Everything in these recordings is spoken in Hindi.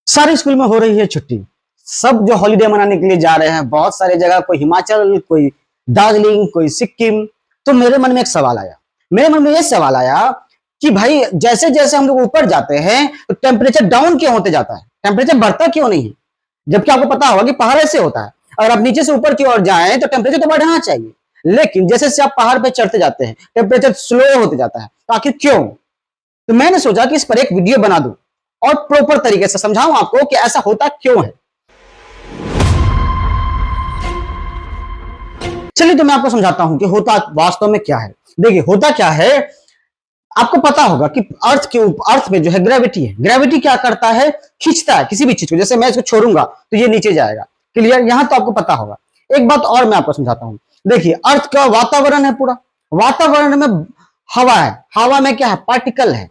सारे स्कूल में हो रही है छुट्टी। सब जो हॉलीडे मनाने के लिए जा रहे हैं, बहुत सारे जगह, कोई हिमाचल, कोई दार्जिलिंग, कोई सिक्किम। तो मेरे मन में एक सवाल आया, मेरे मन में यह सवाल आया कि भाई जैसे जैसे हम लोग ऊपर जाते हैं तो टेम्परेचर डाउन क्यों होते जाता है, टेम्परेचर बढ़ता क्यों नहीं है? जबकि आपको पता होगा कि पहाड़ ऐसे होता है, अगर आप नीचे से ऊपर की ओर जाएं तो टेम्परेचर तो बढ़ना चाहिए, लेकिन जैसे जैसे आप पहाड़ पे चढ़ते जाते हैं टेम्परेचर स्लो होते जाता है। तो आखिर क्यों? तो मैंने सोचा कि इस पर एक वीडियो बना दूं और प्रॉपर तरीके से समझाऊं आपको कि ऐसा होता क्यों है। चलिए तो मैं आपको समझाता हूं कि होता वास्तव में क्या है। देखिए होता क्या है, आपको पता होगा कि अर्थ में जो है ग्रेविटी है। ग्रेविटी क्या करता है? खींचता है किसी भी चीज को। जैसे मैं इसको छोड़ूंगा तो ये नीचे जाएगा। क्लियर? यहां तो आपको पता होगा। एक बात और मैं आपको समझाता हूं। देखिए अर्थ का वातावरण है, पूरा वातावरण में हवा है। हवा में क्या है? पार्टिकल है।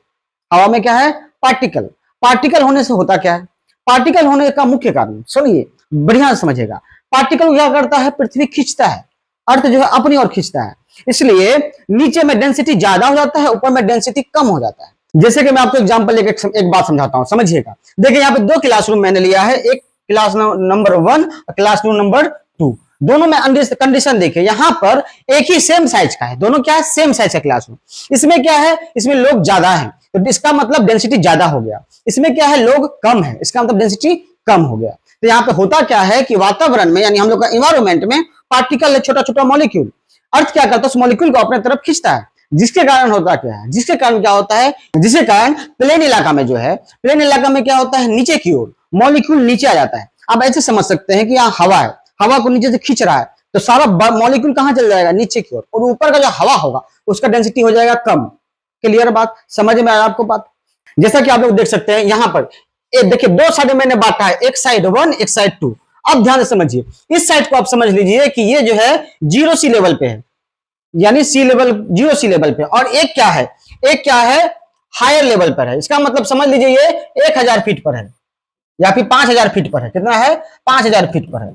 हवा में क्या है? पार्टिकल। पार्टिकल होने से होता क्या है? पार्टिकल होने का मुख्य कारण सुनिए, बढ़िया से समझिएगा। पार्टिकल क्या करता है? पृथ्वी खींचता है, अर्थ जो है अपनी ओर खींचता है। इसलिए नीचे में डेंसिटी ज्यादा हो जाता है, ऊपर में डेंसिटी कम हो जाता है। जैसे कि मैं आपको एग्जांपल लेकर एक बात समझाता हूं, समझिएगा। देखिए यहाँ पे दो क्लासरूम मैंने लिया है, एक क्लास नंबर 1 और क्लासरूम नंबर 2। दोनों में कंडीशन देखिए, यहाँ पर एक ही सेम साइज का है, दोनों क्या है? सेम साइज का क्लासरूम। इसमें क्या है? इसमें लोग ज्यादा है तो इसका मतलब डेंसिटी ज्यादा हो गया। इसमें क्या है? लोग कम है, इसका मतलब डेंसिटी कम हो गया। तो यहाँ पे होता क्या है कि वातावरण में यानी हम लोग का इन्वायरमेंट में पार्टिकल है, छोटा छोटा मॉलिक्यूल। अर्थ क्या करता है? उस मॉलिक्यूल को अपने तरफ खींचता है, जिसके कारण होता क्या है? जिसके कारण क्या होता है? जिसके कारण प्लेन इलाका में जो है, प्लेन इलाका में क्या होता है? नीचे की ओर मॉलिक्यूल नीचे आ जाता है। आप ऐसे समझ सकते हैं कि यहाँ हवा है, हवा को नीचे से खींच रहा है तो सारा मॉलिक्यूल कहां चल जाएगा? नीचे की ओर। और ऊपर का जो हवा होगा उसका डेंसिटी हो जाएगा कम। क्लियर बात? समझ में आया आपको बात? जैसा कि आप लोग देख सकते हैं यहाँ पर देखिए दो साइड मैंने बांटा है, एक साइड 1 एक साइड 2। अब ध्यान से समझिए, इस साइड को आप समझ लीजिए कि ये जो है 0 सी लेवल पे है, यानी सी लेवल 0 सी लेवल पे। और एक क्या है? एक क्या है? हायर लेवल पर है। इसका मतलब समझ लीजिए ये 1000 फीट पर है या फिर 5000 फीट पर है। कितना है? 5000 फीट पर है।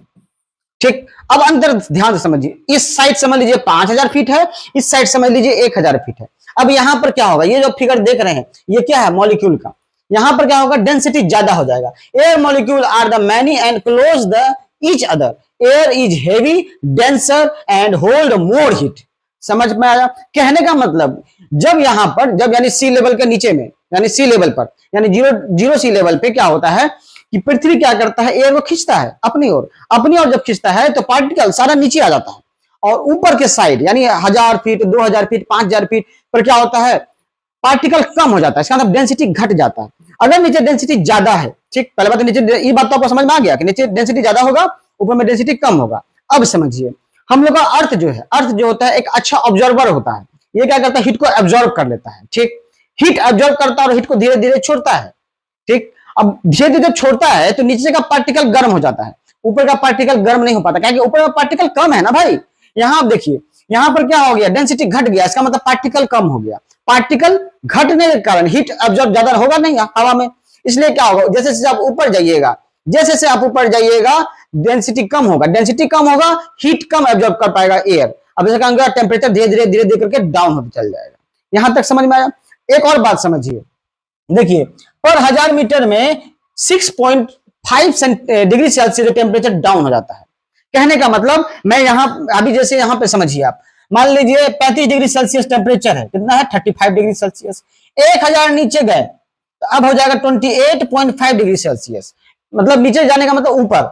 ठीक, अब अंदर ध्यान से समझिए, इस साइड समझ लीजिए 5000 फीट है, इस साइड समझ लीजिए 1000 फीट है। अब यहां पर क्या होगा? ये जो फिगर देख रहे हैं ये क्या है? मॉलिक्यूल का। यहां पर क्या होगा? डेंसिटी ज्यादा हो जाएगा। Air molecule are the many and close the each other. Air is heavy denser and hold more heat. समझ में आया? कहने का मतलब जब यहां पर, जब यानी सी लेवल के नीचे में, यानी सी लेवल पर, यानी जीरो सी लेवल पे क्या होता है कि पृथ्वी क्या करता है? एयर को खींचता है अपनी ओर। अपनी ओर जब खींचता है तो पार्टिकल सारा नीचे आ जाता है, और ऊपर के साइड यानी 1000 फीट 2000 फीट 5000 फीट पर क्या होता है? पार्टिकल कम हो जाता है। इसका मतलब डेंसिटी घट जाता है। अगर नीचे डेंसिटी ज्यादा है, ठीक, पहले बात तो नीचे, ये बात तो आपको समझ में आ गया कि नीचे डेंसिटी ज्यादा होगा, ऊपर में डेंसिटी कम होगा। अब समझिए, हम लोग का अर्थ जो है, अर्थ जो होता है एक अच्छा ऑब्जर्वर होता है। ये क्या करता है? हीट को एब्जॉर्ब कर लेता है। ठीक, हीट एब्जॉर्ब करता है और हीट को धीरे धीरे छोड़ता है। ठीक, अब धीरे धीरे जब छोड़ता है तो नीचे का पार्टिकल गर्म हो जाता है, ऊपर का पार्टिकल गर्म नहीं हो पाता, क्योंकि ऊपर का पार्टिकल कम है ना भाई। यहां आप देखिए, यहां पर क्या हो गया? डेंसिटी घट गया, इसका मतलब पार्टिकल कम हो गया। पार्टिकल घटने के कारण हीट एब्जॉर्ब ज्यादा होगा नहीं हवा में, इसलिए क्या होगा? जैसे जैसे आप ऊपर जाइएगा, जैसे जैसे आप ऊपर जाइएगा डेंसिटी कम होगा, डेंसिटी कम होगा, हीट कम एब्जॉर्ब कर पाएगा एयर। अब जैसे क्या, टेम्परेचर धीरे धीरे धीरे धीरे करके डाउन होता चल जाएगा। यहां तक समझ में आया? एक और बात समझिए, देखिए पर 1000 मीटर में 6.5 डिग्री सेल्सियस टेम्परेचर डाउन हो जाता है। कहने का मतलब, मैं यहां अभी जैसे यहां पे समझिए, आप मान लीजिए 35 डिग्री सेल्सियस टेम्परेचर है, कितना है? 35 डिग्री सेल्सियस। 1000 नीचे गए तो अब हो जाएगा 28.5 डिग्री सेल्सियस। मतलब नीचे जाने का मतलब ऊपर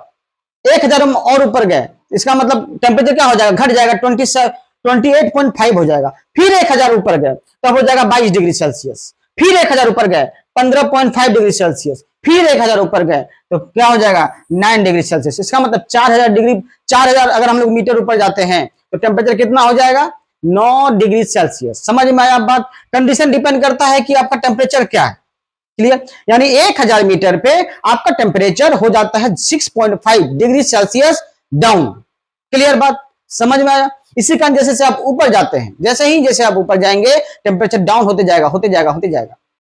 1000 और ऊपर गए, इसका मतलब टेम्परेचर क्या हो जाएगा? घट जाएगा, 28.5 हो जाएगा। फिर 1000 ऊपर गए तब हो जाएगा 22 डिग्री सेल्सियस। फिर 1000 ऊपर गए 15.5 डिग्री सेल्सियस। फिर 1000 ऊपर गए तो क्या हो जाएगा? 9 डिग्री सेल्सियस। इसका मतलब 4000 डिग्री, 4000 अगर हम लोग मीटर ऊपर जाते हैं तो टेम्परेचर कितना हो जाएगा? 9 डिग्री सेल्सियस। समझ में आया बात? कंडीशन डिपेंड करता है कि आपका टेम्परेचर क्या है। क्लियर? यानी 1000 मीटर पे आपका टेम्परेचर हो जाता है 6.5 डिग्री सेल्सियस डाउन। क्लियर बात? समझ में आया? इसी कारण जैसे आप ऊपर जाते हैं, जैसे आप ऊपर जाएंगे टेम्परेचर डाउन होते जाएगा, होते जाएगा, होते जाएगा।